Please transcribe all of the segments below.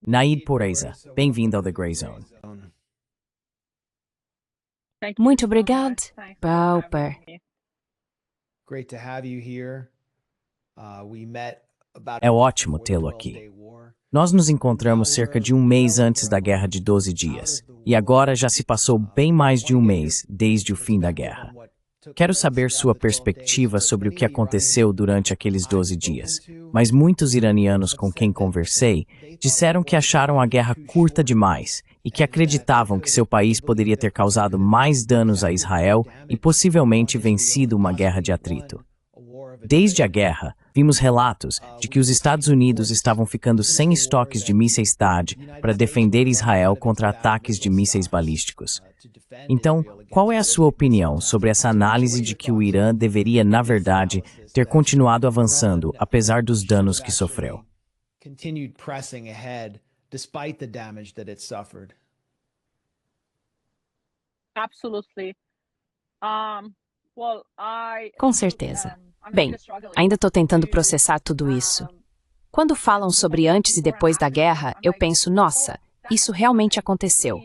Naid Poureza, bem-vindo ao The Grey Zone. Muito obrigado, Pauper. Great to have you here. We met about É ótimo tê-lo aqui. Nós nos encontramos cerca de um mês antes da Guerra de 12 Dias, e agora já se passou bem mais de um mês desde o fim da guerra. Quero saber sua perspectiva sobre o que aconteceu durante aqueles 12 dias, mas muitos iranianos com quem conversei disseram que acharam a guerra curta demais e que acreditavam que seu país poderia ter causado mais danos a Israel e possivelmente vencido uma guerra de atrito. Desde a guerra, vimos relatos de que os Estados Unidos estavam ficando sem estoques de mísseis THAAD para defender Israel contra ataques de mísseis balísticos. Então, qual é a sua opinião sobre essa análise de que o Irã deveria, na verdade, ter continuado avançando, apesar dos danos que sofreu? Com certeza. Bem, ainda estou tentando processar tudo isso. Quando falam sobre antes e depois da guerra, eu penso, nossa, isso realmente aconteceu.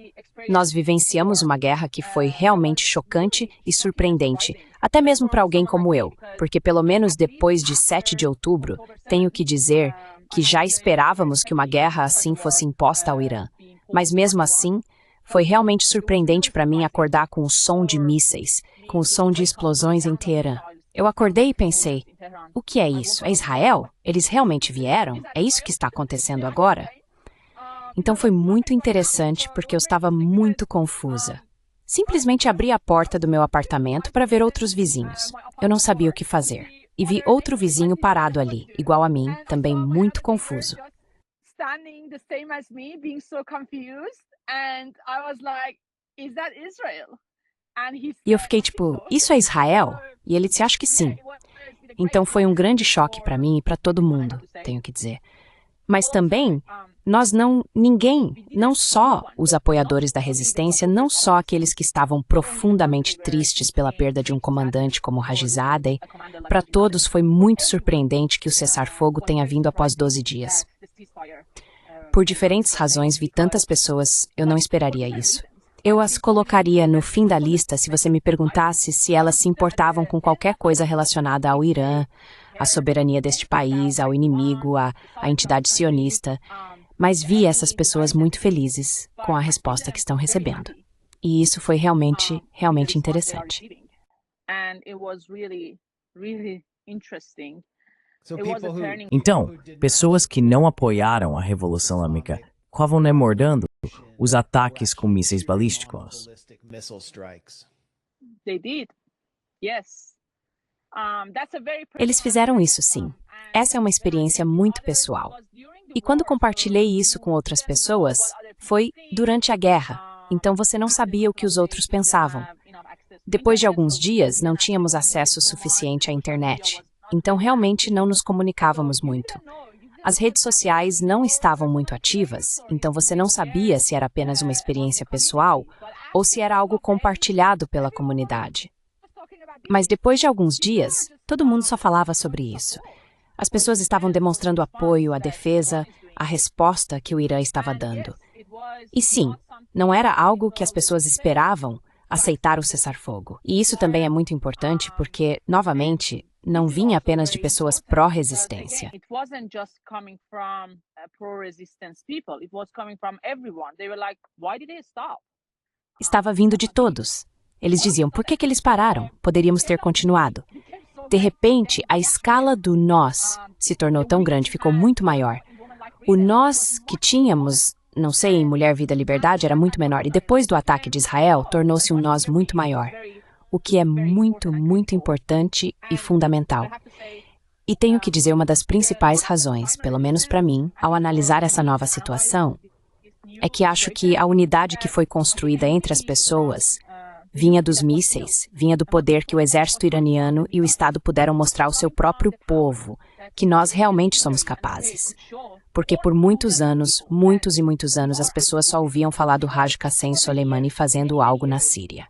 Nós vivenciamos uma guerra que foi realmente chocante e surpreendente, até mesmo para alguém como eu, porque pelo menos depois de 7 de outubro, tenho que dizer que já esperávamos que uma guerra assim fosse imposta ao Irã. Mas mesmo assim, foi realmente surpreendente para mim acordar com o som de mísseis, com o som de explosões em Teherã. Eu acordei e pensei, o que é isso? É Israel? Eles realmente vieram? É isso que está acontecendo agora? Então foi muito interessante porque eu estava muito confusa. Simplesmente abri a porta do meu apartamento para ver outros vizinhos. Eu não sabia o que fazer. E vi outro vizinho parado ali, igual a mim, também muito confuso. E eu fiquei tipo, isso é Israel? E ele disse, acho que sim. Então foi um grande choque para mim e para todo mundo, tenho que dizer. Mas também, ninguém, não só os apoiadores da resistência, não só aqueles que estavam profundamente tristes pela perda de um comandante como Hajizadeh, para todos foi muito surpreendente que o cessar-fogo tenha vindo após 12 dias. Por diferentes razões, vi tantas pessoas, eu não esperaria isso. Eu as colocaria no fim da lista se você me perguntasse se elas se importavam com qualquer coisa relacionada ao Irã, à soberania deste país, ao inimigo, à entidade sionista. Mas vi essas pessoas muito felizes com a resposta que estão recebendo. E isso foi realmente, realmente interessante. Então, pessoas que não apoiaram a Revolução Islâmica estavam remordando os ataques com mísseis balísticos. Eles fizeram isso, sim. Essa é uma experiência muito pessoal. E quando compartilhei isso com outras pessoas, foi durante a guerra. Então você não sabia o que os outros pensavam. Depois de alguns dias, não tínhamos acesso suficiente à internet. Então realmente não nos comunicávamos muito. As redes sociais não estavam muito ativas, então você não sabia se era apenas uma experiência pessoal ou se era algo compartilhado pela comunidade. Mas depois de alguns dias, todo mundo só falava sobre isso. As pessoas estavam demonstrando apoio à defesa, à resposta que o Irã estava dando. E sim, não era algo que as pessoas esperavam aceitar o cessar-fogo. E isso também é muito importante porque, novamente, não vinha apenas de pessoas pró-resistência. Estava vindo de todos. Eles diziam, por que eles pararam? Poderíamos ter continuado. De repente, a escala do nós se tornou tão grande, ficou muito maior. O nós que tínhamos, não sei, em Mulher, Vida, Liberdade, era muito menor. E depois do ataque de Israel, tornou-se um nós muito maior. O que é muito, muito importante e fundamental. E tenho que dizer uma das principais razões, pelo menos para mim, ao analisar essa nova situação, é que acho que a unidade que foi construída entre as pessoas vinha dos mísseis, vinha do poder que o exército iraniano e o Estado puderam mostrar ao seu próprio povo, que nós realmente somos capazes. Porque por muitos anos, muitos e muitos anos, as pessoas só ouviam falar do Haj Qasem Soleimani fazendo algo na Síria.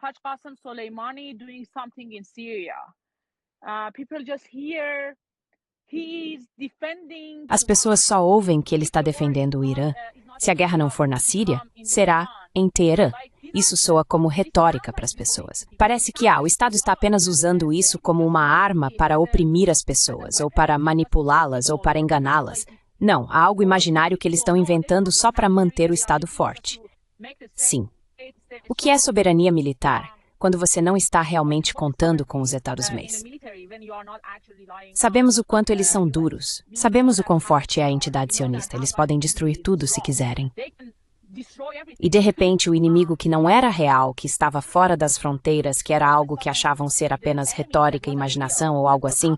Haj Qasem Soleimani doing something in Syria. People just hear As pessoas só ouvem que ele está defendendo o Irã. Se a guerra não for na Síria, será em Teherã. Isso soa como retórica para as pessoas. Parece que o Estado está apenas usando isso como uma arma para oprimir as pessoas, ou para manipulá-las, ou para enganá-las. Não, há algo imaginário que eles estão inventando só para manter o Estado forte. Sim. O que é soberania militar, quando você não está realmente contando com os Estados-membros? Sabemos o quanto eles são duros. Sabemos o quão forte é a entidade sionista. Eles podem destruir tudo se quiserem. E, de repente, o inimigo que não era real, que estava fora das fronteiras, que era algo que achavam ser apenas retórica, imaginação ou algo assim,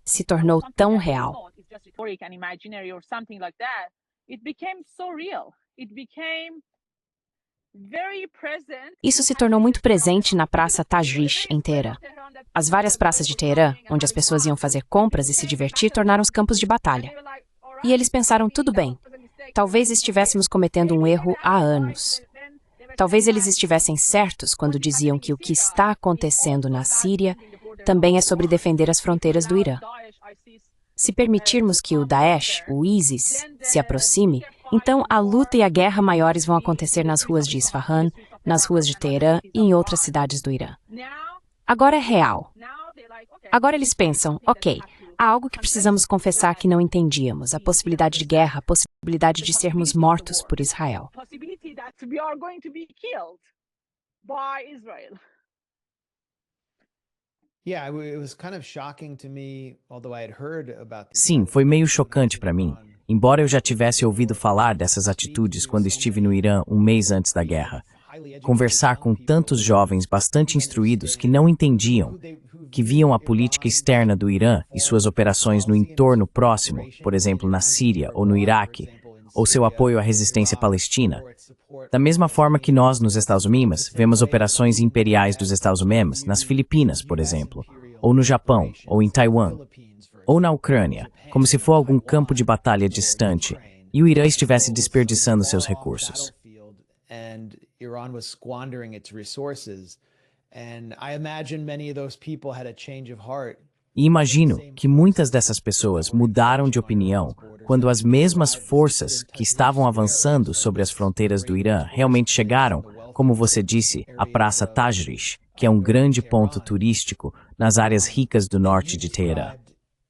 se tornou tão real. Isso se tornou muito presente na Praça Tajrish, em Teherã. As várias praças de Teherã, onde as pessoas iam fazer compras e se divertir, tornaram os campos de batalha. E eles pensaram, tudo bem, talvez estivéssemos cometendo um erro há anos. Talvez eles estivessem certos quando diziam que o que está acontecendo na Síria também é sobre defender as fronteiras do Irã. Se permitirmos que o Daesh, o ISIS, se aproxime, então a luta e a guerra maiores vão acontecer nas ruas de Isfahan, nas ruas de Teherã e em outras cidades do Irã. Agora é real. Agora eles pensam, ok, há algo que precisamos confessar que não entendíamos, a possibilidade de guerra, a possibilidade de sermos mortos por Israel. Sim, foi meio chocante para mim, embora eu já tivesse ouvido falar dessas atitudes quando estive no Irã um mês antes da guerra. Conversar com tantos jovens bastante instruídos que não entendiam, que viam a política externa do Irã e suas operações no entorno próximo, por exemplo, na Síria ou no Iraque, ou seu apoio à resistência palestina. Da mesma forma que nós, nos Estados Unidos, vemos operações imperiais dos Estados Unidos nas Filipinas, por exemplo, ou no Japão, ou em Taiwan, ou na Ucrânia, como se for algum campo de batalha distante, e o Irã estivesse desperdiçando seus recursos. Iran was squandering its resources, and I imagine many of those people had a change of heart. E imagino que muitas dessas pessoas mudaram de opinião quando as mesmas forças que estavam avançando sobre as fronteiras do Irã realmente chegaram, como você disse, à Praça Tajrish, que é um grande ponto turístico nas áreas ricas do norte de Teherã.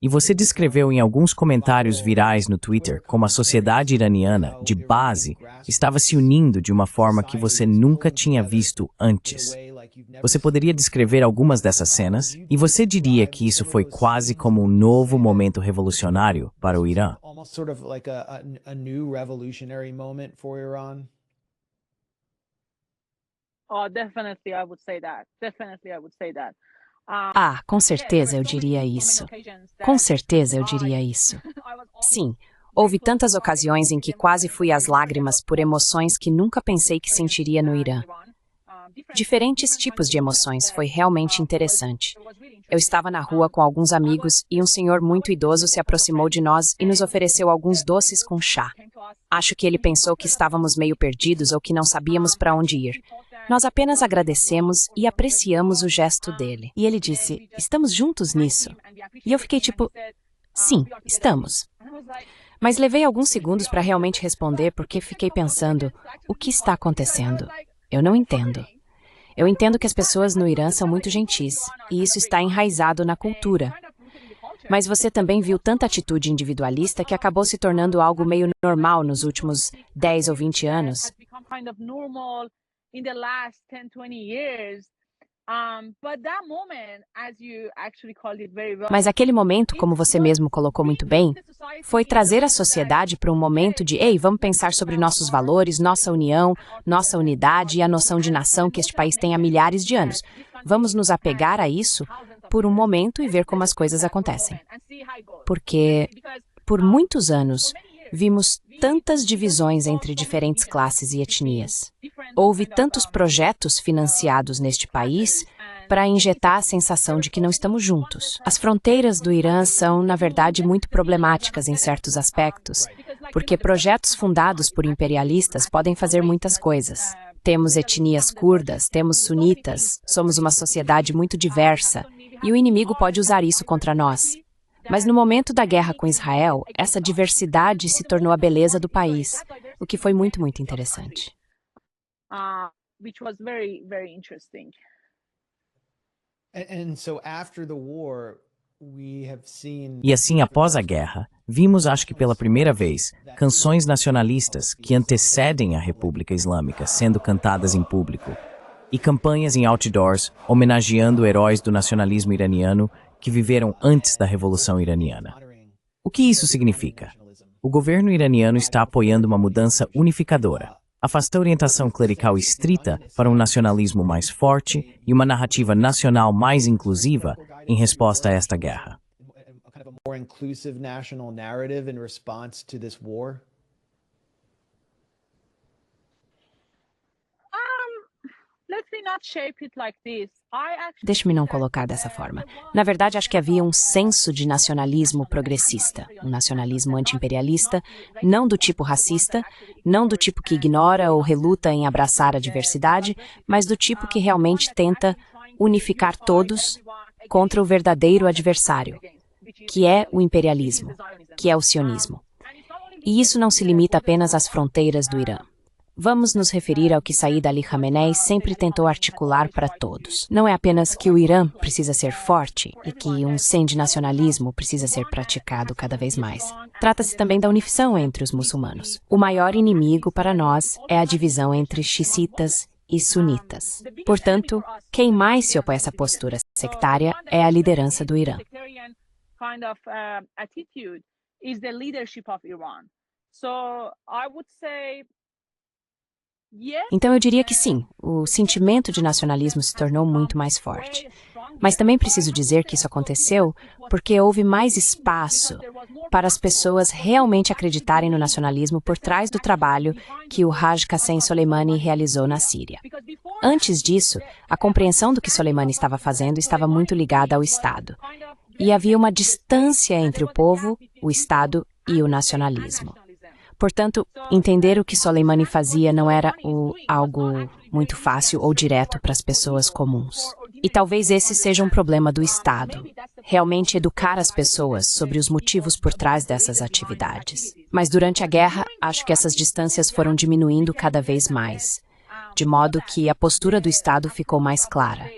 E você descreveu em alguns comentários virais no Twitter como a sociedade iraniana, de base, estava se unindo de uma forma que você nunca tinha visto antes. Você poderia descrever algumas dessas cenas? E você diria que isso foi quase como um novo momento revolucionário para o Irã? Oh, definitely I would say that. Definitely I would say that. Com certeza eu diria isso. Com certeza eu diria isso. Sim, houve tantas ocasiões em que quase fui às lágrimas por emoções que nunca pensei que sentiria no Irã. Diferentes tipos de emoções, foi realmente interessante. Eu estava na rua com alguns amigos e um senhor muito idoso se aproximou de nós e nos ofereceu alguns doces com chá. Acho que ele pensou que estávamos meio perdidos ou que não sabíamos para onde ir. Nós apenas agradecemos e apreciamos o gesto dele. E ele disse, estamos juntos nisso? E eu fiquei tipo, sim, estamos. Mas levei alguns segundos para realmente responder porque fiquei pensando, o que está acontecendo? Eu não entendo. Eu entendo que as pessoas no Irã são muito gentis, e isso está enraizado na cultura. Mas você também viu tanta atitude individualista que acabou se tornando algo meio normal nos últimos 10 ou 20 anos. Mas aquele momento, como você mesmo colocou muito bem, foi trazer a sociedade para um momento de, ei, vamos pensar sobre nossos valores, nossa união, nossa unidade e a noção de nação que este país tem há milhares de anos. Vamos nos apegar a isso por um momento e ver como as coisas acontecem. Porque, por muitos anos, vimos tantas divisões entre diferentes classes e etnias. Houve tantos projetos financiados neste país para injetar a sensação de que não estamos juntos. As fronteiras do Irã são, na verdade, muito problemáticas em certos aspectos, porque projetos fundados por imperialistas podem fazer muitas coisas. Temos etnias curdas, temos sunitas, somos uma sociedade muito diversa, e o inimigo pode usar isso contra nós. Mas no momento da guerra com Israel, essa diversidade se tornou a beleza do país, o que foi muito, muito interessante. Which was very, very interesting. And so after the war, we have seen. E assim, após a guerra, vimos, acho que pela primeira vez, canções nacionalistas que antecedem a República Islâmica sendo cantadas em público, e campanhas em outdoors homenageando heróis do nacionalismo iraniano que viveram antes da Revolução Iraniana. O que isso significa? O governo iraniano está apoiando uma mudança unificadora. Afasta a orientação clerical estrita para um nacionalismo mais forte e uma narrativa nacional mais inclusiva em resposta a esta guerra. Kind of a more inclusive national narrative in response to this war? Let me not shape it like this. Deixe-me não colocar dessa forma. Na verdade, acho que havia um senso de nacionalismo progressista, um nacionalismo anti-imperialista, não do tipo racista, não do tipo que ignora ou reluta em abraçar a diversidade, mas do tipo que realmente tenta unificar todos contra o verdadeiro adversário, que é o imperialismo, que é o sionismo. E isso não se limita apenas às fronteiras do Irã. Vamos nos referir ao que Said Ali Khamenei sempre tentou articular para todos. Não é apenas que o Irã precisa ser forte e que um sem de nacionalismo precisa ser praticado cada vez mais. Trata-se também da unificação entre os muçulmanos. O maior inimigo para nós é a divisão entre xiitas e sunitas. Portanto, quem mais se opõe a essa postura sectária é a liderança do Irã. Kind of attitude is the leadership of Iran. So I would say então eu diria que sim, o sentimento de nacionalismo se tornou muito mais forte. Mas também preciso dizer que isso aconteceu porque houve mais espaço para as pessoas realmente acreditarem no nacionalismo por trás do trabalho que o Haj Qassem Soleimani realizou na Síria. Antes disso, a compreensão do que Soleimani estava fazendo estava muito ligada ao Estado. E havia uma distância entre o povo, o Estado e o nacionalismo. Portanto, entender o que Soleimani fazia não era algo muito fácil ou direto para as pessoas comuns. E talvez esse seja um problema do Estado, realmente educar as pessoas sobre os motivos por trás dessas atividades. Mas durante a guerra, acho que essas distâncias foram diminuindo cada vez mais, de modo que a postura do Estado ficou mais clara.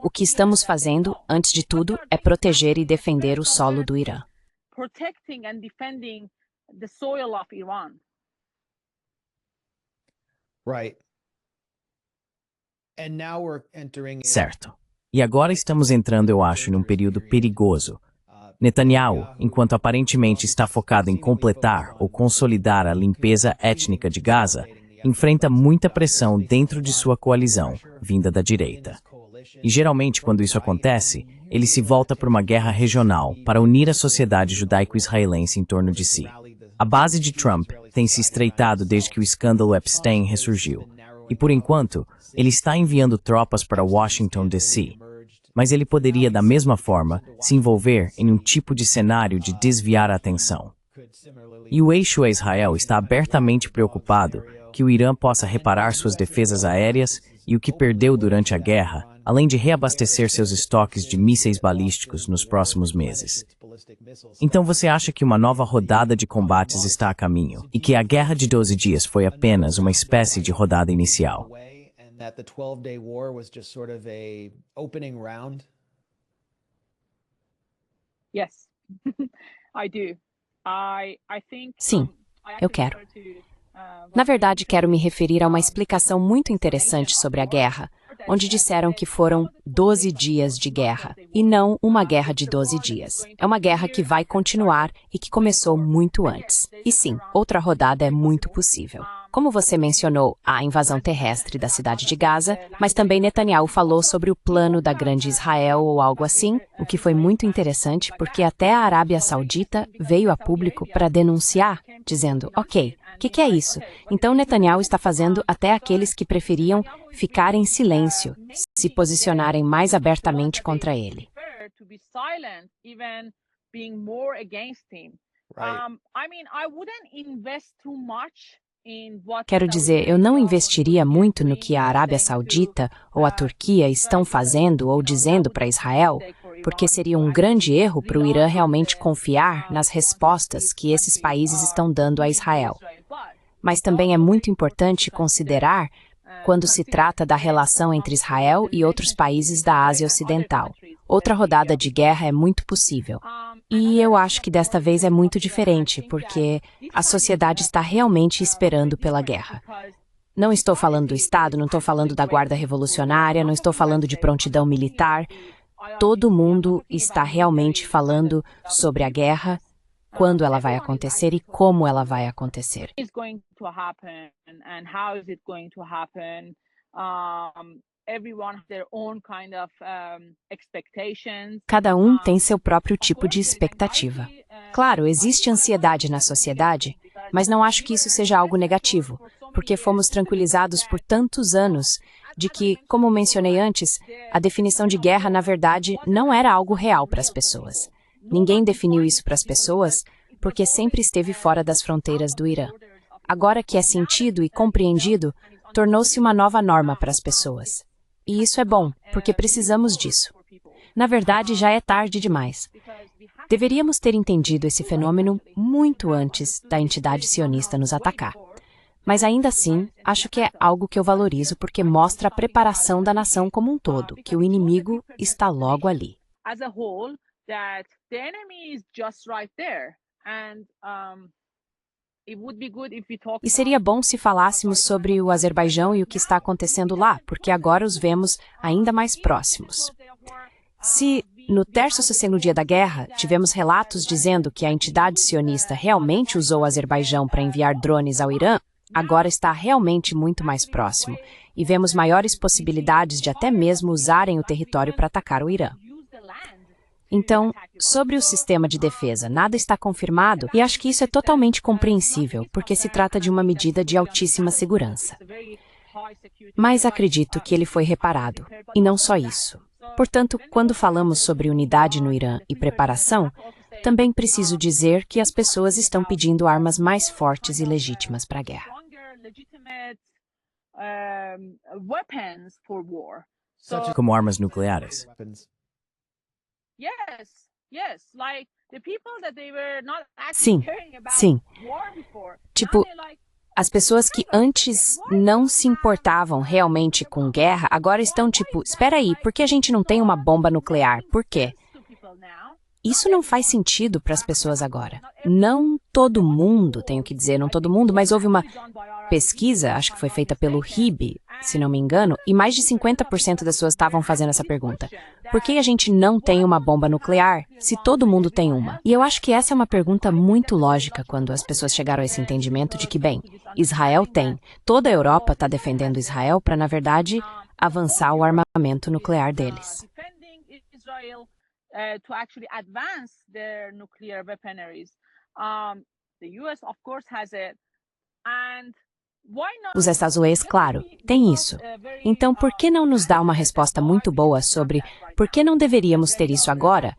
O que estamos fazendo, antes de tudo, é proteger e defender o solo do Irã. Protecting and defending the soil of Iran. Right. And now we're entering. Certo. E agora estamos entrando, eu acho, num período perigoso. Netanyahu, enquanto aparentemente está focado em completar ou consolidar a limpeza étnica de Gaza, enfrenta muita pressão dentro de sua coalizão, vinda da direita. E geralmente, quando isso acontece, ele se volta para uma guerra regional para unir a sociedade judaico-israelense em torno de si. A base de Trump tem se estreitado desde que o escândalo Epstein ressurgiu. E, por enquanto, ele está enviando tropas para Washington, D.C., mas ele poderia, da mesma forma, se envolver em um tipo de cenário de desviar a atenção. E o eixo a Israel está abertamente preocupado que o Irã possa reparar suas defesas aéreas e o que perdeu durante a guerra, além de reabastecer seus estoques de mísseis balísticos nos próximos meses. Então você acha que uma nova rodada de combates está a caminho e que a Guerra de 12 Dias foi apenas uma espécie de rodada inicial? Yes, I do. I think. Sim, eu quero. Na verdade, quero me referir a uma explicação muito interessante sobre a guerra, onde disseram que foram 12 dias de guerra, e não uma guerra de 12 dias. É uma guerra que vai continuar e que começou muito antes. E sim, outra rodada é muito possível. Como você mencionou, a invasão terrestre da cidade de Gaza, mas também Netanyahu falou sobre o plano da Grande Israel ou algo assim, o que foi muito interessante porque até a Arábia Saudita veio a público para denunciar, dizendo, ok, o que é isso? Então Netanyahu está fazendo até aqueles que preferiam ficar em silêncio, se posicionarem mais abertamente contra ele. Quero dizer, eu não investiria muito no que a Arábia Saudita ou a Turquia estão fazendo ou dizendo para Israel, porque seria um grande erro para o Irã realmente confiar nas respostas que esses países estão dando a Israel. Mas também é muito importante considerar quando se trata da relação entre Israel e outros países da Ásia Ocidental. Outra rodada de guerra é muito possível. E eu acho que desta vez é muito diferente, porque a sociedade está realmente esperando pela guerra. Não estou falando do Estado, não estou falando da Guarda Revolucionária, não estou falando de prontidão militar. Todo mundo está realmente falando sobre a guerra, quando ela vai acontecer e como ela vai acontecer. Cada um tem seu próprio tipo de expectativa. Claro, existe ansiedade na sociedade, mas não acho que isso seja algo negativo, porque fomos tranquilizados por tantos anos de que, como mencionei antes, a definição de guerra, na verdade, não era algo real para as pessoas. Ninguém definiu isso para as pessoas porque sempre esteve fora das fronteiras do Irã. Agora que é sentido e compreendido, tornou-se uma nova norma para as pessoas. E isso é bom, porque precisamos disso. Na verdade, já é tarde demais. Deveríamos ter entendido esse fenômeno muito antes da entidade sionista nos atacar. Mas ainda assim, acho que é algo que eu valorizo porque mostra a preparação da nação como um todo, que o inimigo está logo ali. E seria bom se falássemos sobre o Azerbaijão e o que está acontecendo lá, porque agora os vemos ainda mais próximos. Se, no terceiro dia da guerra, tivemos relatos dizendo que a entidade sionista realmente usou o Azerbaijão para enviar drones ao Irã, agora está realmente muito mais próximo, e vemos maiores possibilidades de até mesmo usarem o território para atacar o Irã. Então, sobre o sistema de defesa, nada está confirmado e acho que isso é totalmente compreensível, porque se trata de uma medida de altíssima segurança. Mas acredito que ele foi reparado, e não só isso. Portanto, quando falamos sobre unidade no Irã e preparação, também preciso dizer que as pessoas estão pedindo armas mais fortes e legítimas para a guerra. Como armas nucleares. Sim, sim. Tipo, as pessoas que antes não se importavam realmente com guerra, agora estão tipo, espera aí, por que a gente não tem uma bomba nuclear? Por quê? Isso não faz sentido para as pessoas agora. Não todo mundo, tenho que dizer, não todo mundo, mas houve uma pesquisa, acho que foi feita pelo RIBE, se não me engano, e mais de 50% das pessoas estavam fazendo essa pergunta. Por que a gente não tem uma bomba nuclear se todo mundo tem uma? E eu acho que essa é uma pergunta muito lógica quando as pessoas chegaram a esse entendimento de que, bem, Israel tem. Toda a Europa está defendendo Israel para, na verdade, avançar o armamento nuclear deles. To actually advance their nuclear weaponries. The US, of course, has it. And why not? Os Estados Unidos, claro, têm isso. Então, por que não nos dá uma resposta muito boa sobre por que não deveríamos ter isso agora,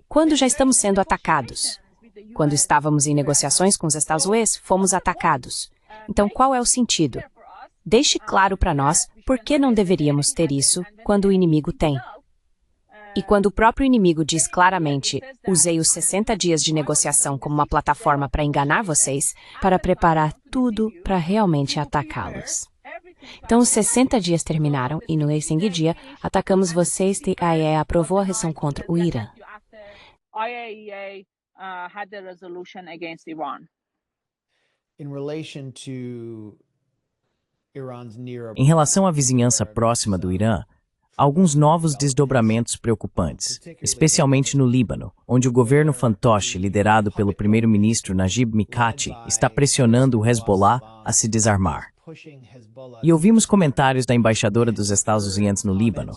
quando já estamos sendo atacados? Quando estávamos em negociações com os Estados Unidos, fomos atacados. Então, qual é o sentido? Deixe claro para nós por que não deveríamos ter isso quando o inimigo tem. E quando o próprio inimigo diz claramente, usei os 60 dias de negociação como uma plataforma para enganar vocês, para preparar tudo para realmente atacá-los. Então, os 60 dias terminaram e no seguinte dia, atacamos vocês e a IAEA aprovou a resolução contra o Irã. Em relação à vizinhança próxima do Irã, alguns novos desdobramentos preocupantes, especialmente no Líbano, onde o governo fantoche, liderado pelo primeiro-ministro Najib Mikati, está pressionando o Hezbollah a se desarmar. E ouvimos comentários da embaixadora dos Estados Unidos no Líbano.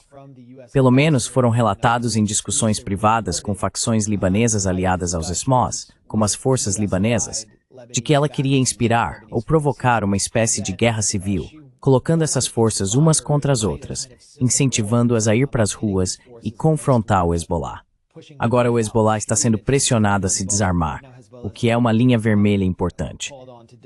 Pelo menos foram relatados em discussões privadas com facções libanesas aliadas aos SMOs, como as forças libanesas, de que ela queria inspirar ou provocar uma espécie de guerra civil, colocando essas forças umas contra as outras, incentivando-as a ir para as ruas e confrontar o Hezbollah. Agora o Hezbollah está sendo pressionado a se desarmar, o que é uma linha vermelha importante.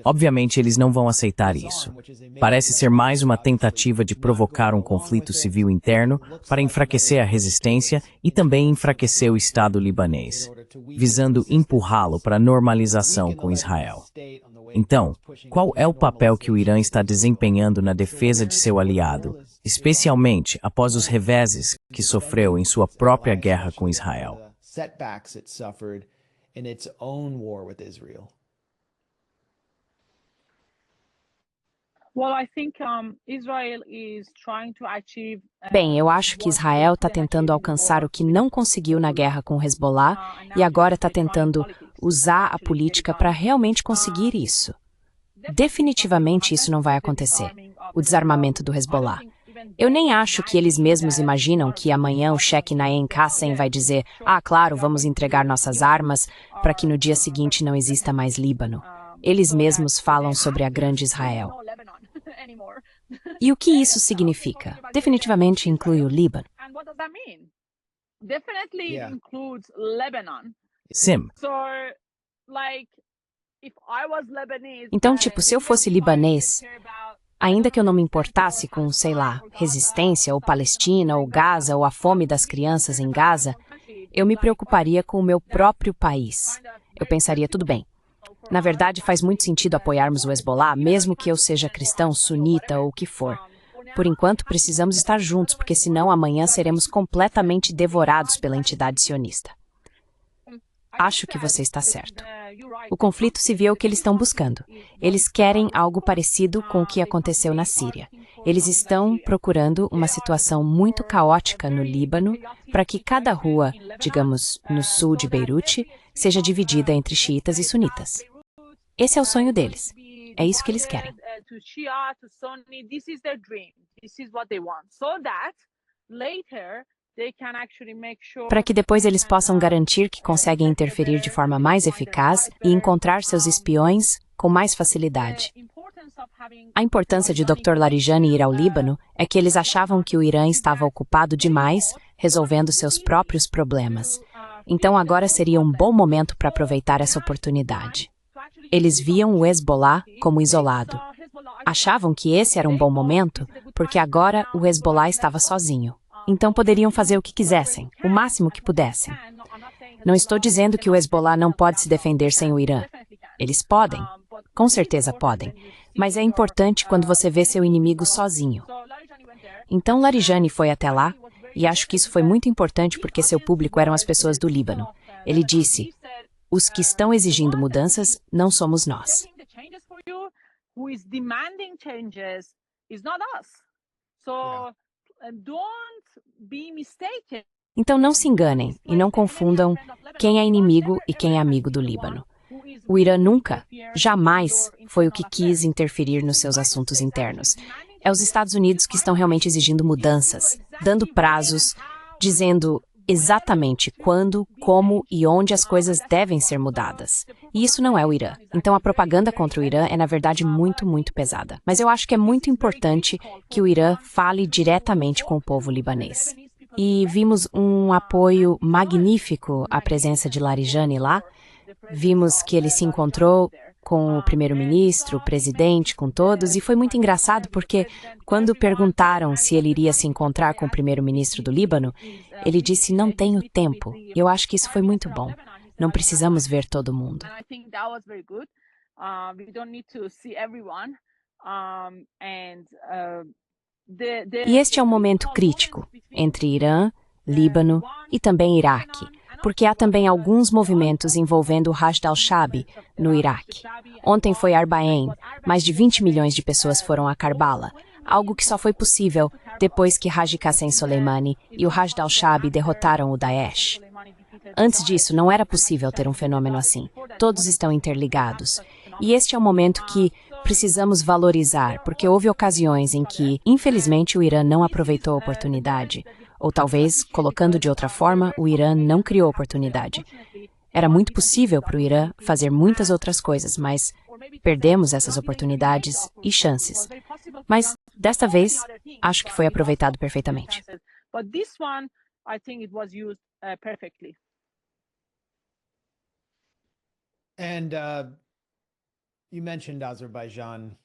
Obviamente, eles não vão aceitar isso. Parece ser mais uma tentativa de provocar um conflito civil interno para enfraquecer a resistência e também enfraquecer o Estado libanês, visando empurrá-lo para a normalização com Israel. Então, qual é o papel que o Irã está desempenhando na defesa de seu aliado, especialmente após os reveses que sofreu em sua própria guerra com Israel? Bem, eu acho que Israel está tentando alcançar o que não conseguiu na guerra com o Hezbollah e agora está tentando usar a política para realmente conseguir isso. Definitivamente isso não vai acontecer, o desarmamento do Hezbollah. Eu nem acho que eles mesmos imaginam que amanhã o Sheikh Naim Qassem vai dizer: ah, claro, vamos entregar nossas armas para que no dia seguinte não exista mais Líbano. Eles mesmos falam sobre a grande Israel. E o que isso significa? Definitivamente inclui o Líbano. Sim. Então, tipo, se eu fosse libanês, ainda que eu não me importasse com, sei lá, resistência, ou Palestina, ou Gaza, ou a fome das crianças em Gaza, eu me preocuparia com o meu próprio país. Eu pensaria, tudo bem. Na verdade, faz muito sentido apoiarmos o Hezbollah, mesmo que eu seja cristão, sunita ou o que for. Por enquanto, precisamos estar juntos, porque senão amanhã seremos completamente devorados pela entidade sionista. Acho que você está certo. O conflito civil é o que eles estão buscando. Eles querem algo parecido com o que aconteceu na Síria. Eles estão procurando uma situação muito caótica no Líbano para que cada rua, digamos, no sul de Beirute, seja dividida entre xiitas e sunitas. Esse é o sonho deles. É isso que eles querem. Para que depois eles possam garantir que conseguem interferir de forma mais eficaz e encontrar seus espiões com mais facilidade. A importância de Dr. Larijani ir ao Líbano é que eles achavam que o Irã estava ocupado demais resolvendo seus próprios problemas. Então agora seria um bom momento para aproveitar essa oportunidade. Eles viam o Hezbollah como isolado. Achavam que esse era um bom momento porque agora o Hezbollah estava sozinho. Então poderiam fazer o que quisessem, o máximo que pudessem. Não estou dizendo que o Hezbollah não pode se defender sem o Irã. Eles podem, com certeza podem, mas é importante quando você vê seu inimigo sozinho. Então Larijani foi até lá, e acho que isso foi muito importante porque seu público eram as pessoas do Líbano. Ele disse: os que estão exigindo mudanças não somos nós. Então não se enganem e não confundam quem é inimigo e quem é amigo do Líbano. O Irã nunca, jamais, foi o que quis interferir nos seus assuntos internos. É os Estados Unidos que estão realmente exigindo mudanças, dando prazos, dizendo exatamente quando, como e onde as coisas devem ser mudadas. E isso não é o Irã. Então a propaganda contra o Irã é, na verdade, muito, muito pesada. Mas eu acho que é muito importante que o Irã fale diretamente com o povo libanês. E vimos um apoio magnífico à presença de Larijani lá. Vimos que ele se encontrou com o primeiro-ministro, o presidente, com todos, e foi muito engraçado porque quando perguntaram se ele iria se encontrar com o primeiro-ministro do Líbano, ele disse: não tenho tempo. E eu acho que isso foi muito bom. Não precisamos ver todo mundo. E este é um momento crítico entre Irã, Líbano e também Iraque, porque há também alguns movimentos envolvendo o Rashid al-Shabi no Iraque. Ontem foi Arbaeen, mais de 20 milhões de pessoas foram a Karbala, algo que só foi possível depois que Haji Qassem Soleimani e o Rashid al-Shabi derrotaram o Daesh. Antes disso, não era possível ter um fenômeno assim. Todos estão interligados. E este é um momento que precisamos valorizar, porque houve ocasiões em que, infelizmente, o Irã não aproveitou a oportunidade. Ou talvez, colocando de outra forma, o Irã não criou oportunidade. Era muito possível para o Irã fazer muitas outras coisas, mas perdemos essas oportunidades e chances. Mas, desta vez, acho que foi aproveitado perfeitamente.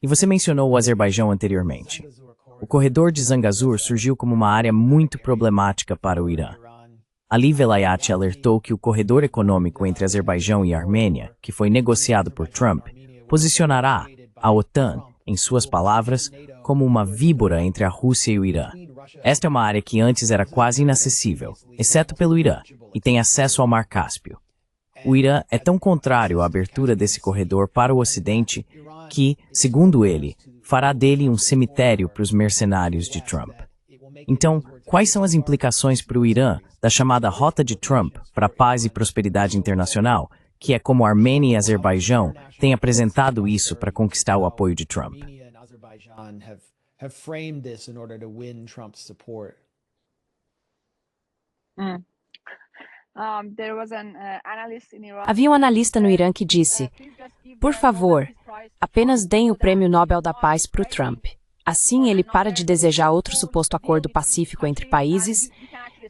E você mencionou o Azerbaijão anteriormente. O corredor de Zangezur surgiu como uma área muito problemática para o Irã. Ali Velayati alertou que o corredor econômico entre Azerbaijão e Armênia, que foi negociado por Trump, posicionará a OTAN, em suas palavras, como uma víbora entre a Rússia e o Irã. Esta é uma área que antes era quase inacessível, exceto pelo Irã, e tem acesso ao Mar Cáspio. O Irã é tão contrário à abertura desse corredor para o Ocidente que, segundo ele, fará dele um cemitério para os mercenários de Trump. Então, quais são as implicações para o Irã da chamada Rota de Trump para a paz e prosperidade internacional, que é como a Armênia e Azerbaijão têm apresentado isso para conquistar o apoio de Trump? Havia um analista no Irã que disse: por favor, apenas deem o Prêmio Nobel da Paz para o Trump. Assim ele para de desejar outro suposto acordo pacífico entre países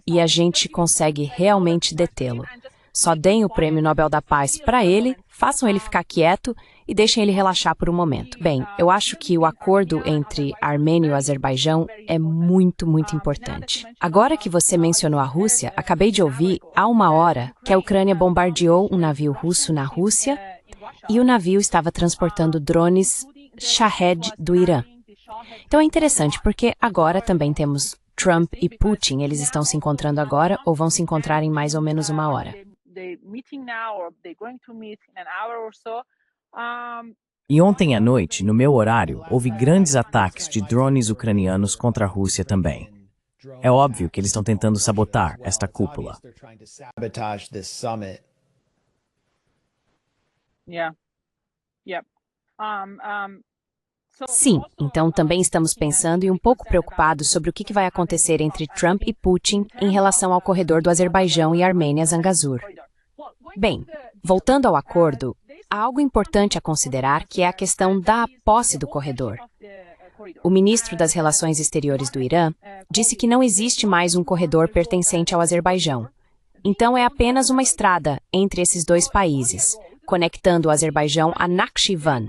e a gente consegue realmente detê-lo. Só deem o Prêmio Nobel da Paz para ele, façam ele ficar quieto e deixem ele relaxar por um momento. Bem, eu acho que o acordo entre Armênia e o Azerbaijão é muito, muito importante. Agora que você mencionou a Rússia, acabei de ouvir há uma hora que a Ucrânia bombardeou um navio russo na Rússia e o navio estava transportando drones Shahed do Irã. Então é interessante porque agora também temos Trump e Putin, eles estão se encontrando agora ou vão se encontrar em mais ou menos uma hora. E ontem à noite, no meu horário, houve grandes ataques de drones ucranianos contra a Rússia também. É óbvio que eles estão tentando sabotar esta cúpula. Sim, então também estamos pensando e um pouco preocupados sobre o que vai acontecer entre Trump e Putin em relação ao corredor do Azerbaijão e Armênia Zangezur. Bem, voltando ao acordo, há algo importante a considerar que é a questão da posse do corredor. O ministro das Relações Exteriores do Irã disse que não existe mais um corredor pertencente ao Azerbaijão. Então é apenas uma estrada entre esses dois países, conectando o Azerbaijão a Nakhchivan,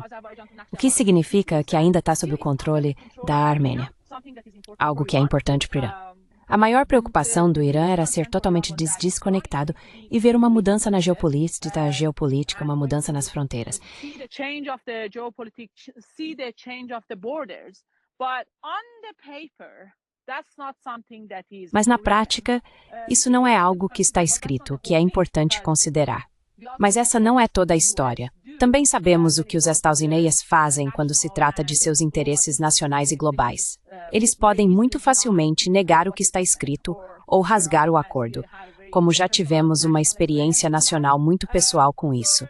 o que significa que ainda está sob o controle da Armênia, algo que é importante para o Irã. A maior preocupação do Irã era ser totalmente desconectado e ver uma mudança na geopolítica, uma mudança nas fronteiras. Mas na prática, isso não é algo que está escrito, que é importante considerar. Mas essa não é toda a história. Também sabemos o que os Estados-Unidos fazem quando se trata de seus interesses nacionais e globais. Eles podem muito facilmente negar o que está escrito ou rasgar o acordo, como já tivemos uma experiência nacional muito pessoal com isso.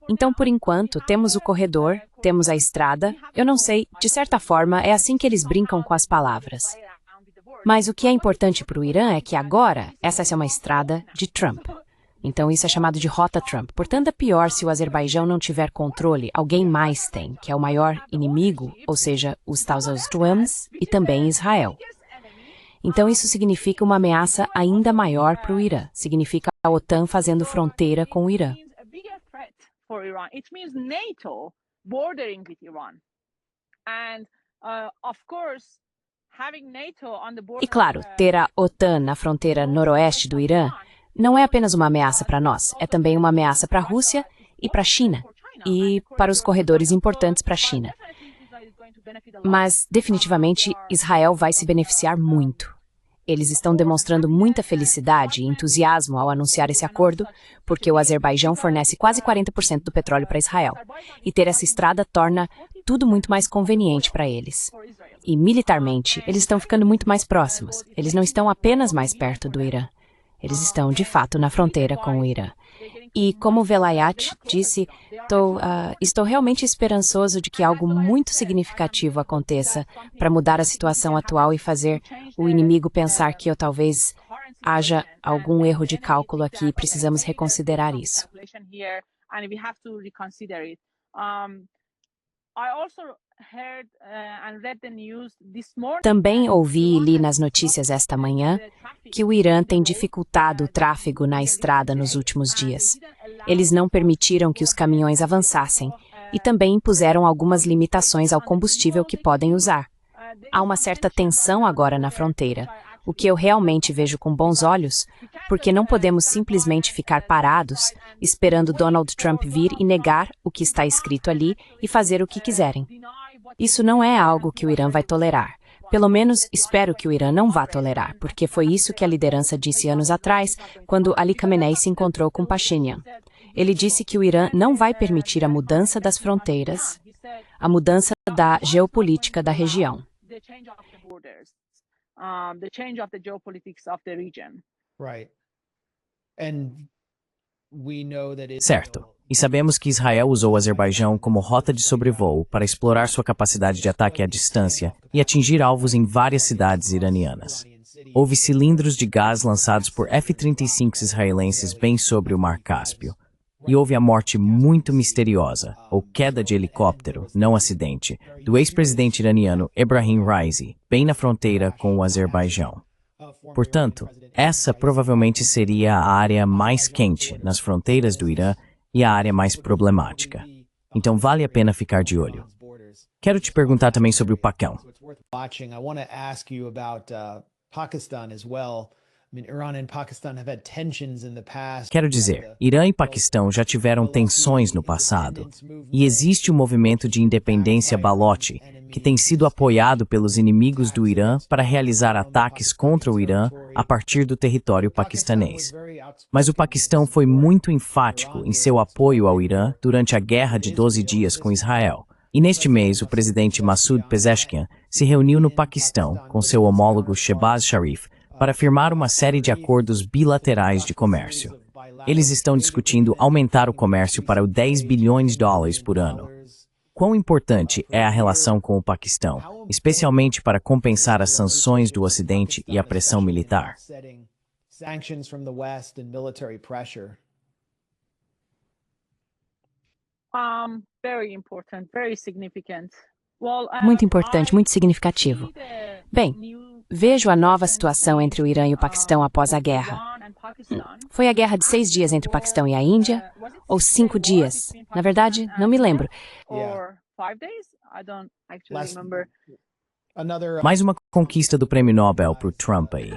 Então, por enquanto, temos o corredor, temos a estrada, eu não sei, de certa forma, é assim que eles brincam com as palavras. Mas o que é importante para o Irã é que agora, essa é uma estrada de Trump. Então isso é chamado de Rota Trump. Portanto, é pior se o Azerbaijão não tiver controle, alguém mais tem, que é o maior inimigo, ou seja, os Estados Unidos e também Israel. Então isso significa uma ameaça ainda maior para o Irã. Significa a OTAN fazendo fronteira com o Irã. E claro, ter a OTAN na fronteira noroeste do Irã não é apenas uma ameaça para nós, é também uma ameaça para a Rússia e para a China, e para os corredores importantes para a China. Mas, definitivamente, Israel vai se beneficiar muito. Eles estão demonstrando muita felicidade e entusiasmo ao anunciar esse acordo, porque o Azerbaijão fornece quase 40% do petróleo para Israel, e ter essa estrada torna tudo muito mais conveniente para eles. E, militarmente, eles estão ficando muito mais próximos. Eles não estão apenas mais perto do Irã. Eles estão, de fato, na fronteira com o Irã. E, como Velayati disse, estou realmente esperançoso de que algo muito significativo aconteça para mudar a situação atual e fazer o inimigo pensar que talvez haja algum erro de cálculo aqui e precisamos reconsiderar isso. Também ouvi e li nas notícias esta manhã que o Irã tem dificultado o tráfego na estrada nos últimos dias. Eles não permitiram que os caminhões avançassem e também impuseram algumas limitações ao combustível que podem usar. Há uma certa tensão agora na fronteira, o que eu realmente vejo com bons olhos, porque não podemos simplesmente ficar parados, esperando Donald Trump vir e negar o que está escrito ali e fazer o que quiserem. Isso não é algo que o Irã vai tolerar. Pelo menos espero que o Irã não vá tolerar, porque foi isso que a liderança disse anos atrás, quando Ali Khamenei se encontrou com Pashinyan. Ele disse que o Irã não vai permitir a mudança das fronteiras, a mudança da geopolítica da região. The change of the geopolitics of the region. Right. And we know that Certo. E sabemos que Israel usou o Azerbaijão como rota de sobrevoo para explorar sua capacidade de ataque à distância e atingir alvos em várias cidades iranianas. Houve cilindros de gás lançados por F-35 israelenses bem sobre o Mar Cáspio. E houve a morte muito misteriosa, ou queda de helicóptero, não acidente, do ex-presidente iraniano Ebrahim Raisi, bem na fronteira com o Azerbaijão. Portanto, essa provavelmente seria a área mais quente nas fronteiras do Irã e a área mais problemática. Então vale a pena ficar de olho. Quero te perguntar também sobre o Paquistão. Quero dizer, Irã e Paquistão já tiveram tensões no passado, e existe o movimento de independência Balochi, que tem sido apoiado pelos inimigos do Irã para realizar ataques contra o Irã a partir do território paquistanês. Mas o Paquistão foi muito enfático em seu apoio ao Irã durante a Guerra de 12 Dias com Israel. E neste mês, o presidente Massoud Pezeshkian se reuniu no Paquistão com seu homólogo Shehbaz Sharif para firmar uma série de acordos bilaterais de comércio. Eles estão discutindo aumentar o comércio para os 10 bilhões de dólares por ano. Quão importante é a relação com o Paquistão, especialmente para compensar as sanções do Ocidente e a pressão militar? Very important, very significant. Muito importante, muito significativo. Bem, vejo a nova situação entre o Irã e o Paquistão após a guerra. Foi a guerra de 6 dias entre o Paquistão e a Índia? Ou 5 dias? Na verdade, não me lembro. Mais uma conquista do Prêmio Nobel para o Trump aí.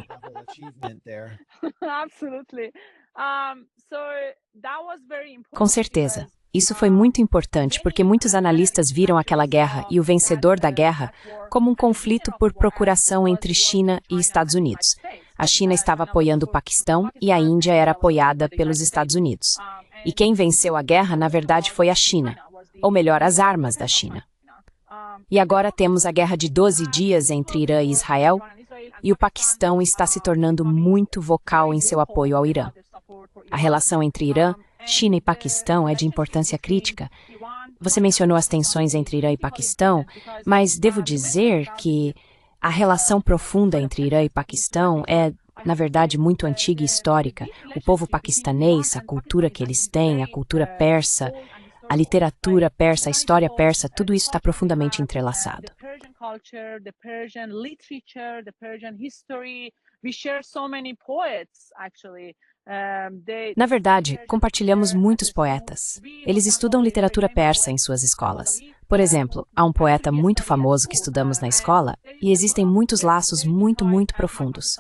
Com certeza. Isso foi muito importante porque muitos analistas viram aquela guerra e o vencedor da guerra como um conflito por procuração entre China e Estados Unidos. A China estava apoiando o Paquistão e a Índia era apoiada pelos Estados Unidos. E quem venceu a guerra, na verdade, foi a China, ou melhor, as armas da China. E agora temos a guerra de 12 dias entre Irã e Israel, e o Paquistão está se tornando muito vocal em seu apoio ao Irã. A relação entre Irã, China e Paquistão é de importância crítica. Você mencionou as tensões entre Irã e Paquistão, mas devo dizer que a relação profunda entre Irã e Paquistão é, na verdade, muito antiga e histórica. O povo paquistanês, a cultura que eles têm, a cultura persa, a literatura persa, a história persa, tudo isso está profundamente entrelaçado. Na verdade, compartilhamos muitos poetas. Eles estudam literatura persa em suas escolas. Por exemplo, há um poeta muito famoso que estudamos na escola e existem muitos laços muito profundos.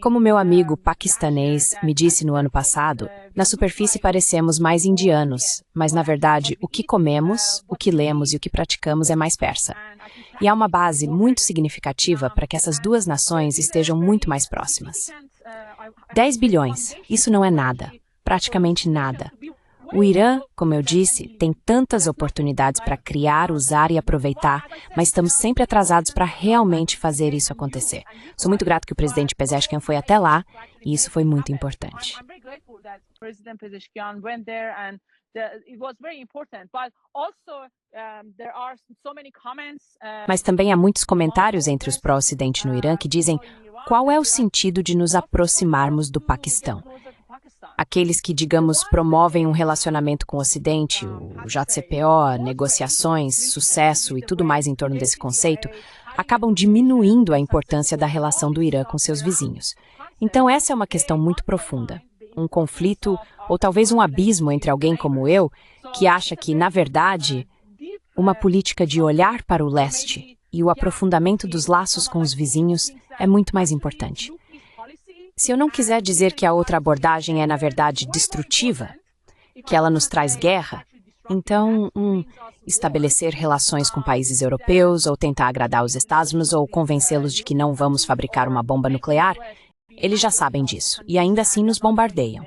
Como meu amigo paquistanês me disse no ano passado, na superfície parecemos mais indianos, mas na verdade o que comemos, o que lemos e o que praticamos é mais persa. E há uma base muito significativa para que essas duas nações estejam muito mais próximas. 10 bilhões, isso não é nada, praticamente nada. O Irã, como eu disse, tem tantas oportunidades para criar, usar e aproveitar, mas estamos sempre atrasados para realmente fazer isso acontecer. Sou muito grato que o presidente Pezeshkian foi até lá, e isso foi muito importante. Mas também há muitos comentários entre os pró-Ocidente no Irã que dizem qual é o sentido de nos aproximarmos do Paquistão. Aqueles que, digamos, promovem um relacionamento com o Ocidente, o JCPO, negociações, sucesso e tudo mais em torno desse conceito, acabam diminuindo a importância da relação do Irã com seus vizinhos. Então essa é uma questão muito profunda. Um conflito, ou talvez um abismo entre alguém como eu, que acha que, na verdade, Uma política de olhar para o leste e o aprofundamento dos laços com os vizinhos é muito mais importante. Se eu não quiser dizer que a outra abordagem é, na verdade, destrutiva, que ela nos traz guerra, então, estabelecer relações com países europeus ou tentar agradar os Estados Unidos ou convencê-los de que não vamos fabricar uma bomba nuclear, eles já sabem disso e ainda assim nos bombardeiam.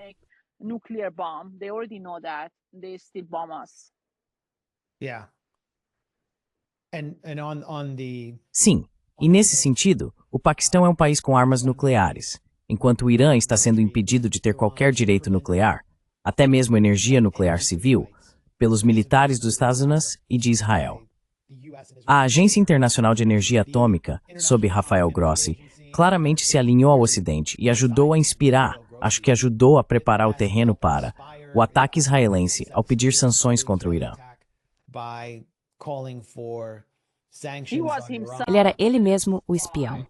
Sim, e nesse sentido, o Paquistão é um país com armas nucleares, enquanto o Irã está sendo impedido de ter qualquer direito nuclear, até mesmo energia nuclear civil, pelos militares dos Estados Unidos e de Israel. A Agência Internacional de Energia Atômica, sob Rafael Grossi, claramente se alinhou ao Ocidente e ajudou a inspirar, acho que ajudou a preparar o terreno para o ataque israelense ao pedir sanções contra o Irã. Ele era ele mesmo o espião.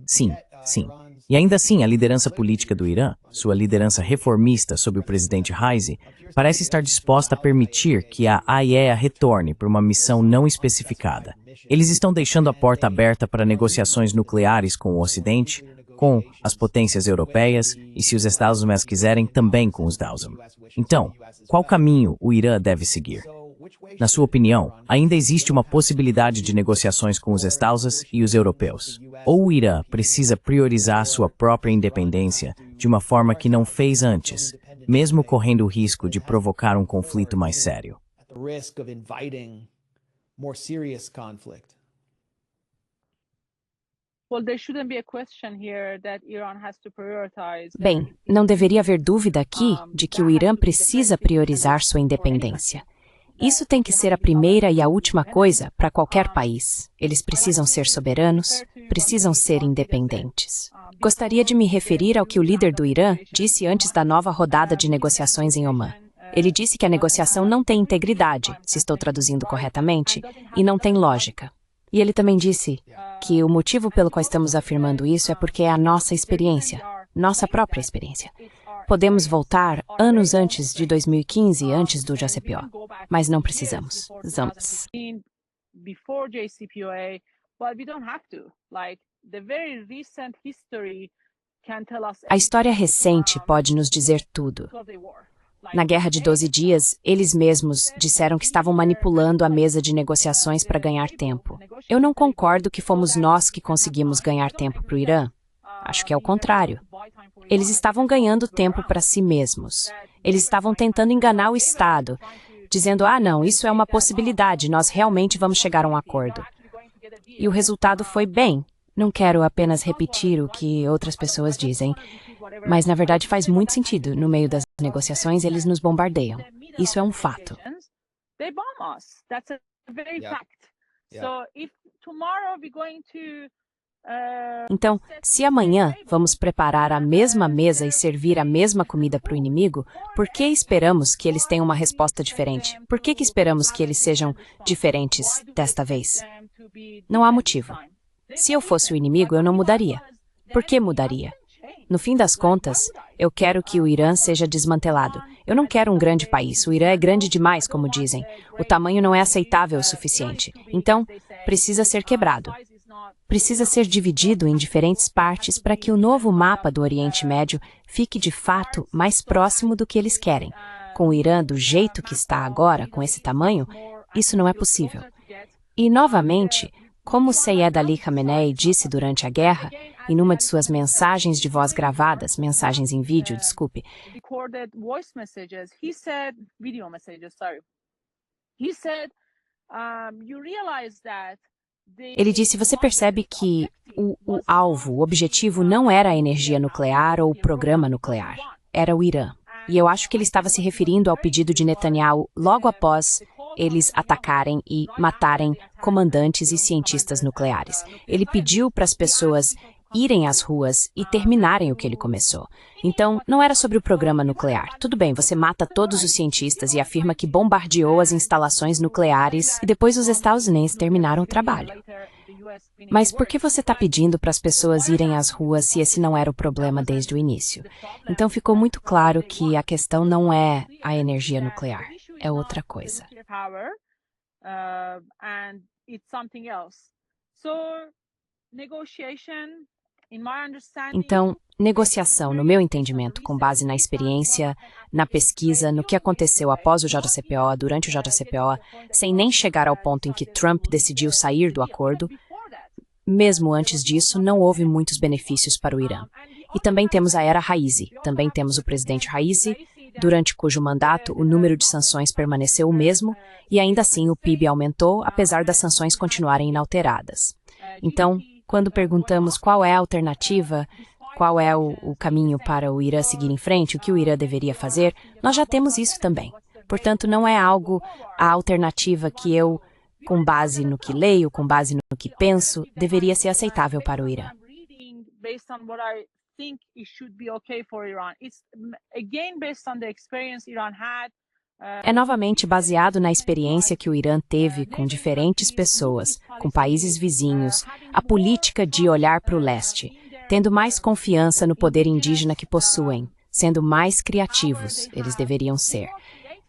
Sim, sim. E ainda assim, a liderança política do Irã, sua liderança reformista sob o presidente Raisi, parece estar disposta a permitir que a AIEA retorne para uma missão não especificada. Eles estão deixando a porta aberta para negociações nucleares com o Ocidente, com as potências europeias e, se os Estados Unidos quiserem, também com os Estados Unidos. Então, qual caminho o Irã deve seguir? Na sua opinião, ainda existe uma possibilidade de negociações com os Estados Unidos e os europeus? Ou o Irã precisa priorizar sua própria independência de uma forma que não fez antes, mesmo correndo o risco de provocar um conflito mais sério? Bem, não deveria haver dúvida aqui de que o Irã precisa priorizar sua independência. Isso tem que ser a primeira e a última coisa para qualquer país. Eles precisam ser soberanos, precisam ser independentes. Gostaria de me referir ao que o líder do Irã disse antes da nova rodada de negociações em Omã. Ele disse que a negociação não tem integridade, se estou traduzindo corretamente, e não tem lógica. E ele também disse que o motivo pelo qual estamos afirmando isso é porque é a nossa experiência, nossa própria experiência. Podemos voltar anos antes de 2015, antes do JCPOA, mas não precisamos. A história recente pode nos dizer tudo. Na Guerra de 12 Dias, eles mesmos disseram que estavam manipulando a mesa de negociações para ganhar tempo. Eu não concordo que fomos nós que conseguimos ganhar tempo para o Irã. Acho que é o contrário. Eles estavam ganhando tempo para si mesmos. Eles estavam tentando enganar o Estado, dizendo, não, isso é uma possibilidade, nós realmente vamos chegar a um acordo. E o resultado foi bem. Não quero apenas repetir o que outras pessoas dizem, mas na verdade faz muito sentido. No meio das negociações, eles nos bombardeiam. Isso é um fato. Então, se amanhã vamos preparar a mesma mesa e servir a mesma comida para o inimigo, por que esperamos que eles tenham uma resposta diferente? Por que esperamos que eles sejam diferentes desta vez? Não há motivo. Se eu fosse o inimigo, eu não mudaria. Por que mudaria? No fim das contas, eu quero que o Irã seja desmantelado. Eu não quero um grande país. O Irã é grande demais, como dizem. O tamanho não é aceitável o suficiente. Então, precisa ser quebrado. Precisa ser dividido em diferentes partes para que o novo mapa do Oriente Médio fique de fato mais próximo do que eles querem. Com o Irã do jeito que está agora, com esse tamanho, isso não é possível. E, novamente, como Seyed Ali Khamenei disse durante a guerra, em uma de suas mensagens de voz gravadas, mensagens em vídeo, desculpe, ele disse, você percebe que o alvo, o objetivo não era a energia nuclear ou o programa nuclear, era o Irã. E eu acho que ele estava se referindo ao pedido de Netanyahu logo após eles atacarem e matarem comandantes e cientistas nucleares. Ele pediu para as pessoas irem às ruas e terminarem o que ele começou. Então, não era sobre o programa nuclear. Tudo bem, você mata todos os cientistas e afirma que bombardeou as instalações nucleares e depois os Estados Unidos terminaram o trabalho. Mas por que você está pedindo para as pessoas irem às ruas se esse não era o problema desde o início? Então ficou muito claro que a questão não é a energia nuclear, é outra coisa. Então, negociação, no meu entendimento, com base na experiência, na pesquisa, no que aconteceu após o JCPOA, durante o JCPOA, sem nem chegar ao ponto em que Trump decidiu sair do acordo, mesmo antes disso, não houve muitos benefícios para o Irã. E também temos a era Raisi, também temos o presidente Raisi, durante cujo mandato o número de sanções permaneceu o mesmo, e ainda assim o PIB aumentou, apesar das sanções continuarem inalteradas. Então, quando perguntamos qual é a alternativa, qual é o caminho para o Irã seguir em frente, o que o Irã deveria fazer, nós já temos isso também. Portanto, não é algo, a alternativa que eu, com base no que leio, com base no que penso, deveria ser aceitável para o Irã. É novamente baseado na experiência que o Irã teve com diferentes pessoas, com países vizinhos, a política de olhar para o leste, tendo mais confiança no poder indígena que possuem, sendo mais criativos, eles deveriam ser.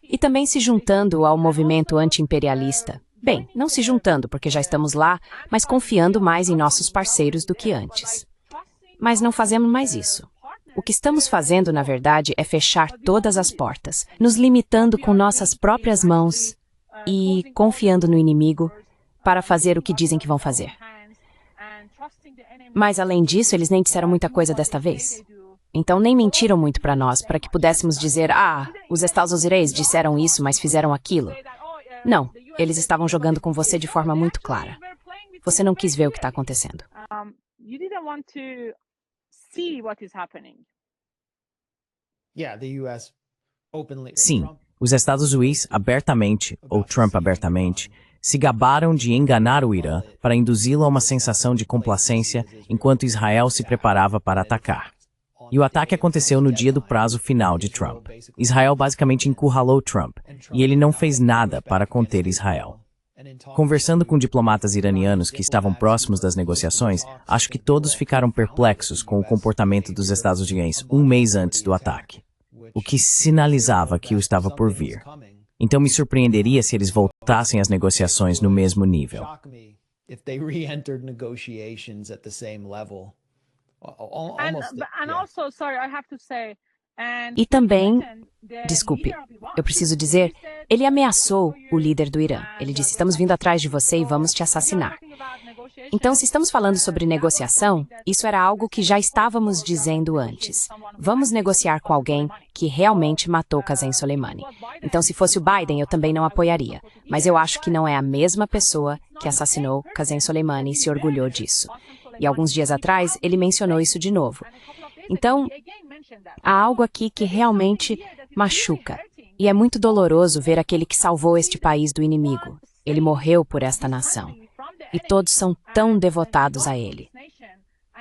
E também se juntando ao movimento anti-imperialista. Bem, não se juntando porque já estamos lá, mas confiando mais em nossos parceiros do que antes. Mas não fazemos mais isso. O que estamos fazendo, na verdade, é fechar todas as portas, nos limitando com nossas próprias mãos e confiando no inimigo para fazer o que dizem que vão fazer. Mas, além disso, eles nem disseram muita coisa desta vez. Então, nem mentiram muito para nós, para que pudéssemos dizer, os Estados Unidos disseram isso, mas fizeram aquilo. Não, eles estavam jogando com você de forma muito clara. Você não quis ver o que está acontecendo. Sim, os Estados Unidos abertamente, ou Trump abertamente, se gabaram de enganar o Irã para induzi-lo a uma sensação de complacência enquanto Israel se preparava para atacar. E o ataque aconteceu no dia do prazo final de Trump. Israel basicamente encurralou Trump, e ele não fez nada para conter Israel. Conversando com diplomatas iranianos que estavam próximos das negociações, acho que todos ficaram perplexos com o comportamento dos Estados Unidos um mês antes do ataque, o que sinalizava que o estava por vir. Então me surpreenderia se eles voltassem às negociações no mesmo nível. E também, desculpe, eu preciso dizer, ele ameaçou o líder do Irã. Ele disse, estamos vindo atrás de você e vamos te assassinar. Então, se estamos falando sobre negociação, isso era algo que já estávamos dizendo antes. Vamos negociar com alguém que realmente matou Qasem Soleimani. Então, se fosse o Biden, eu também não apoiaria. Mas eu acho que não é a mesma pessoa que assassinou Qasem Soleimani e se orgulhou disso. E alguns dias atrás, ele mencionou isso de novo. Então, há algo aqui que realmente machuca. E é muito doloroso ver aquele que salvou este país do inimigo. Ele morreu por esta nação. E todos são tão devotados a ele.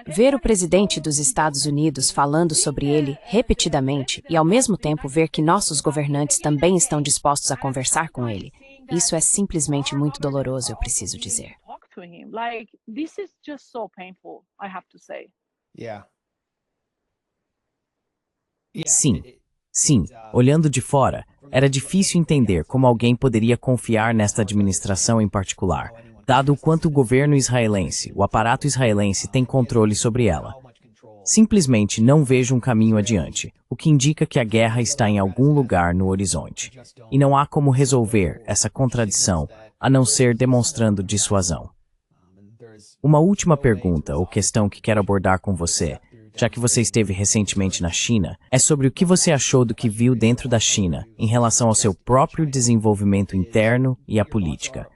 Ver o presidente dos Estados Unidos falando sobre ele repetidamente e, ao mesmo tempo, ver que nossos governantes também estão dispostos a conversar com ele, isso é simplesmente muito doloroso, eu preciso dizer. Sim, olhando de fora, era difícil entender como alguém poderia confiar nesta administração em particular, dado o quanto o governo israelense, o aparato israelense tem controle sobre ela. Simplesmente não vejo um caminho adiante, o que indica que a guerra está em algum lugar no horizonte. E não há como resolver essa contradição, a não ser demonstrando dissuasão. Uma última pergunta ou questão que quero abordar com você, já que você esteve recentemente na China, é sobre o que você achou do que viu dentro da China em relação ao seu próprio desenvolvimento interno e à política.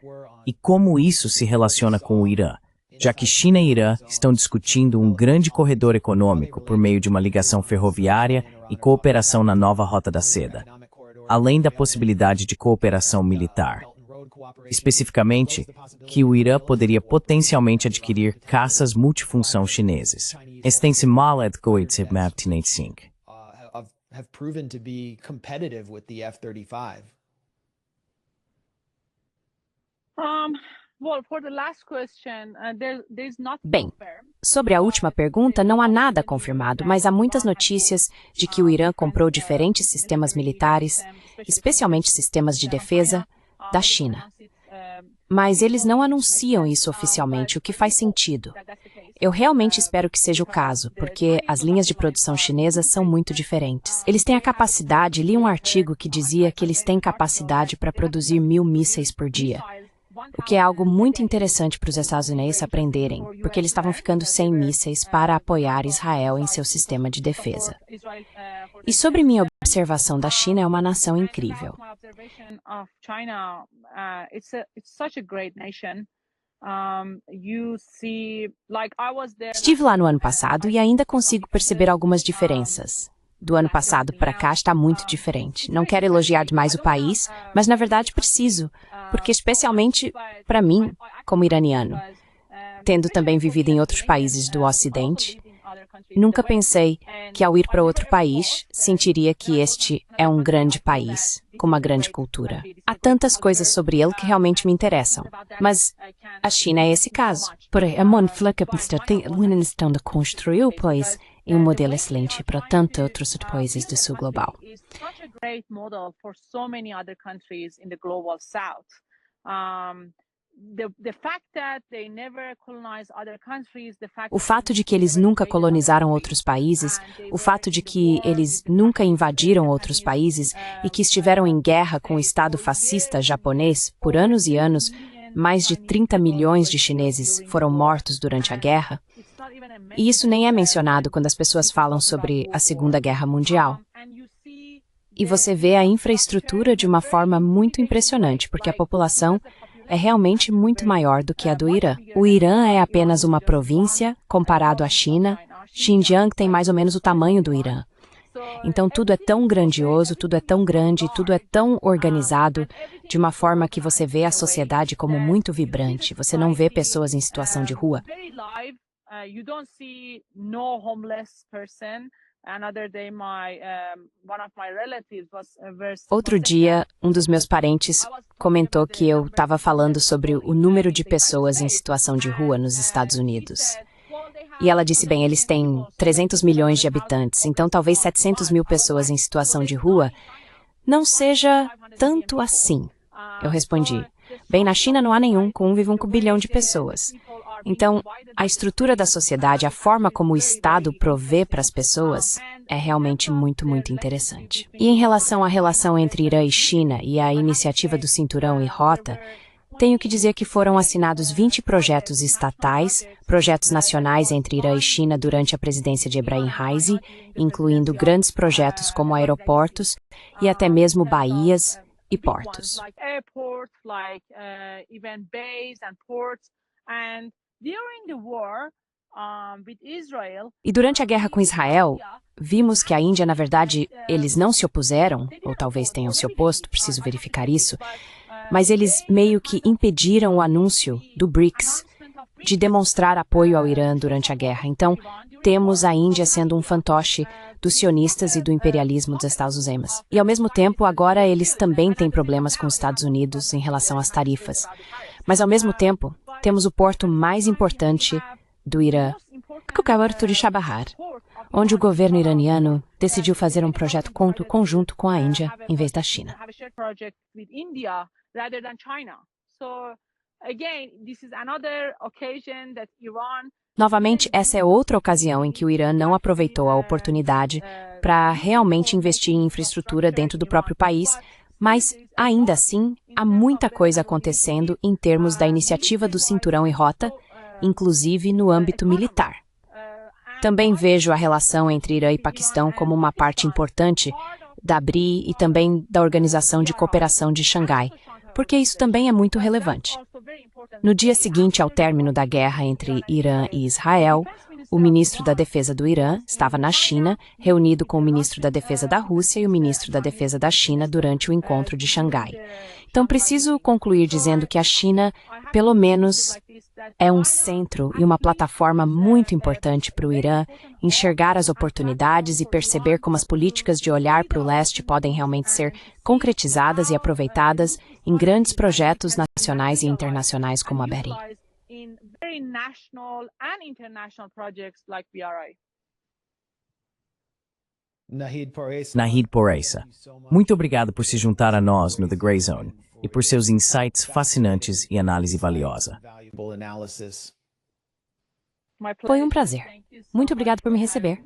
E como isso se relaciona com o Irã, já que China e Irã estão discutindo um grande corredor econômico por meio de uma ligação ferroviária e cooperação na nova Rota da Seda, além da possibilidade de cooperação militar. Especificamente, que o Irã poderia potencialmente adquirir caças multifunção chineses. Este mal é de have proven to be competitive with the F-35. Bem, sobre a última pergunta, não há nada confirmado, mas há muitas notícias de que o Irã comprou diferentes sistemas militares, especialmente sistemas de defesa, da China. Mas eles não anunciam isso oficialmente, o que faz sentido. Eu realmente espero que seja o caso, porque as linhas de produção chinesas são muito diferentes. Eles têm a capacidade, li um artigo que dizia que eles têm capacidade para produzir 1.000 mísseis por dia, o que é algo muito interessante para os Estados Unidos aprenderem, porque eles estavam ficando sem mísseis para apoiar Israel em seu sistema de defesa. E sobre minha observação da China, é uma nação incrível. Estive lá no ano passado e ainda consigo perceber algumas diferenças. Do ano passado para cá está muito diferente. Não quero elogiar demais o país, mas na verdade preciso, porque especialmente para mim, como iraniano, tendo também vivido em outros países do Ocidente, nunca pensei que ao ir para outro país, sentiria que este é um grande país, com uma grande cultura. Há tantas coisas sobre ele que realmente me interessam, mas a China é esse caso. Porém, a Monfleca estão de construir o país em um modelo excelente para tantos outros países do sul global. O fato de que eles nunca colonizaram outros países, o fato de que eles nunca invadiram outros países e que estiveram em guerra com o Estado fascista japonês por anos e anos, mais de 30 milhões de chineses foram mortos durante a guerra. E isso nem é mencionado quando as pessoas falam sobre a Segunda Guerra Mundial. E você vê a infraestrutura de uma forma muito impressionante, porque a população é realmente muito maior do que a do Irã. O Irã é apenas uma província comparado à China. Xinjiang tem mais ou menos o tamanho do Irã. Então tudo é tão grandioso, tudo é tão grande, tudo é tão organizado, de uma forma que você vê a sociedade como muito vibrante. Você não vê pessoas em situação de rua. Outro dia, um dos meus parentes comentou que eu estava falando sobre o número de pessoas em situação de rua nos Estados Unidos. E ela disse, bem, eles têm 300 milhões de habitantes, então talvez 700 mil pessoas em situação de rua não seja tanto assim. Eu respondi, bem, na China não há nenhum, com 1,1 bilhão de pessoas. Então, a estrutura da sociedade, a forma como o Estado provê para as pessoas, é realmente muito, muito interessante. E em relação à relação entre Irã e China e a iniciativa do Cinturão e Rota, tenho que dizer que foram assinados 20 projetos estatais, projetos nacionais entre Irã e China durante a presidência de Ebrahim Raisi, incluindo grandes projetos como aeroportos e até mesmo baías e portos. E durante a guerra com Israel, vimos que a Índia, na verdade, eles não se opuseram, ou talvez tenham se oposto, preciso verificar isso, mas eles meio que impediram o anúncio do BRICS de demonstrar apoio ao Irã durante a guerra. Então, temos a Índia sendo um fantoche dos sionistas e do imperialismo dos Estados Unidos. E, ao mesmo tempo, agora eles também têm problemas com os Estados Unidos em relação às tarifas. Mas, ao mesmo tempo, temos o porto mais importante do Irã, que é o porto de Chabahar, onde o governo iraniano decidiu fazer um projeto conjunto com a Índia em vez da China. Novamente, essa é outra ocasião em que o Irã não aproveitou a oportunidade para realmente investir em infraestrutura dentro do próprio país, mas, ainda assim, há muita coisa acontecendo em termos da iniciativa do Cinturão e Rota, inclusive no âmbito militar. Também vejo a relação entre Irã e Paquistão como uma parte importante da BRI e também da Organização de Cooperação de Xangai, porque isso também é muito relevante. No dia seguinte ao término da guerra entre Irã e Israel, O ministro da Defesa do Irã estava na China, reunido com o ministro da Defesa da Rússia e o ministro da Defesa da China durante o encontro de Xangai. Então, preciso concluir dizendo que a China, pelo menos, é um centro e uma plataforma muito importante para o Irã enxergar as oportunidades e perceber como as políticas de olhar para o leste podem realmente ser concretizadas e aproveitadas em grandes projetos nacionais e internacionais como a BERI. In very national and international projects like BRI. Nahid Poreissa, muito obrigado por se juntar a nós no The Gray Zone e por seus insights fascinantes e análise valiosa. Foi um prazer. Muito obrigado por me receber.